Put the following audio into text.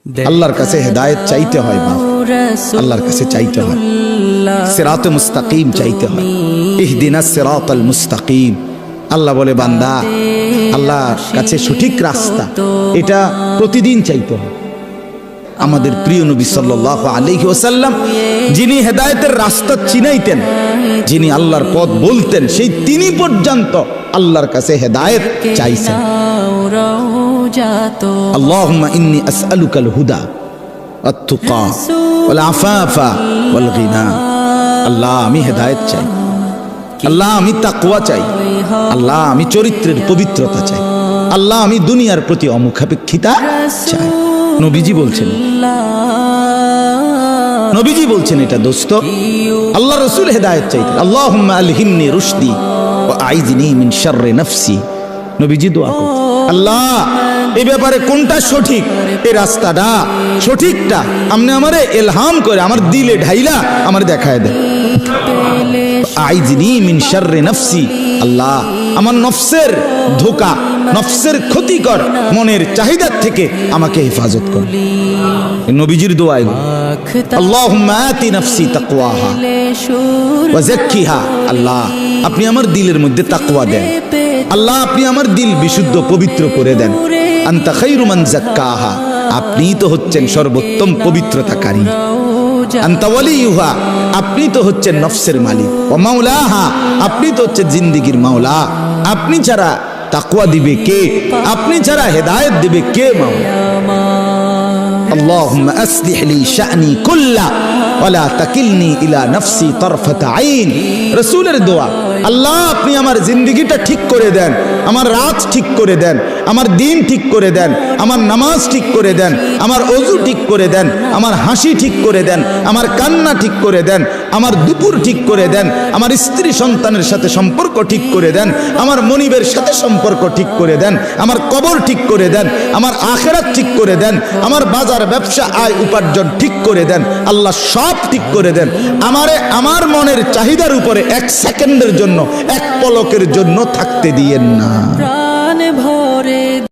আল্লাহর কাছে হেদায়েত চাইতে হয়, বাপ আল্লাহর কাছে চাইতে হয়, সিরাতে মুস্তাকিম চাইতে হয়, ইহদিনাস সিরাতাল মুস্তাকিম। আল্লাহ বলে বান্দা, আল্লাহর কাছে সঠিক রাস্তা এটা প্রতিদিন চাইতে হয়। আমাদের প্রিয় নবী সাল্লাল্লাহু আলাইহি ওয়াসাল্লাম যিনি হেদায়েতের রাস্তা চিনাইতেন, যিনি আল্লাহর পথ বলতেন, সেই তিনি পর্যন্ত আল্লাহর কাছে হেদায়েত চাইছেন। আল্লাহুম্মা ইন্নী আসআলুকাল হুদা ওয়াত তুকা ওয়াল আফাফা ওয়াল গিনা। আল্লাহ আমি হেদায়েত চাই, আল্লাহ আমি তাকওয়া চাই, আল্লাহ আমি চরিত্রের পবিত্রতা চাই, আল্লাহ আমি দুনিয়ার প্রতি অমুখাপেক্ষিতা চাই। নবীজি বলছেন, নবীজি বলছেন এটা দোস্ত। আল্লাহ রাসূল হেদায়েত চাইতেন, আল্লাহুম্মা আলহিমনি রুশদি ওয়া আইযনি মিন শাররি নাফসি। নবীজি দোয়া করতেন, আল্লাহ এই ব্যাপারে কোনটা সঠিক, এই রাস্তাটা সঠিকটা আপনি আমারে ইলহাম করে আমার দিলে ঢাইলা আমার দেখায় দেন। আইযনি মিন শাররি নাফসি, আল্লাহ আমার নফসের ধোঁকা, নফসের ক্ষতিকর মনের চাহিদা থেকে আমাকে হেফাজত করুন। নবীজির দোয়া এগুলো। আল্লাহুম্মা আতি নাফসি তাকওয়াহা ওয়া যাক্কিহা। আল্লাহ আপনি আমার দিলের মধ্যে তাকওয়া দেন, আল্লাহ আপনি আমার দিল বিশুদ্ধ পবিত্র করে দেন। আনতা খায়রু মান যাক্কাহা, আপনিই তো হচ্ছেন সর্বোত্তম পবিত্রতাকারী। আনতা ওয়ালিয়ুহা, আপনি তো হচ্ছেন নফসের মালিক। ওয়া মাওলাহা, আপনি তো হচ্ছেন জিন্দেগীর মাওলা। আপনি ছাড়া তাকওয়া দিবে কে? আপনি ছাড়া হেদায়েত দিবে কে? মাওলা। আল্লাহুম্মা আসলিহ লি শা'নি কুল্লা ওয়া লা তাকিলনি ইলা নাফসি তারফাতা আইন। রাসূলের দোয়া, আল্লাহ আপনি আমার জিন্দেগিটা ঠিক করে দেন, আমার রাত ঠিক করে দেন, আমার দিন ঠিক করে দেন, আমার নামাজ ঠিক করে দেন, আমার ওযু ঠিক করে দেন, আমার হাসি ঠিক করে দেন, আমার কান্না ঠিক করে দেন, আমার দুপুর ঠিক করে দেন, আমার স্ত্রী সন্তানের সাথে সম্পর্ক ঠিক করে দেন, আমার মনিবের সাথে সম্পর্ক ঠিক করে দেন, আমার কবর ঠিক করে দেন, আমার আখিরাত ঠিক করে দেন, আমার বাজার ব্যবসা আয় উপার্জন ঠিক করে দেন। আল্লাহ সব ঠিক করে দেন। আমারে আমার মনের চাহিদার উপরে এক সেকেন্ডের জন্য, এক পলকের জন্য থাকতে দিয়েন না।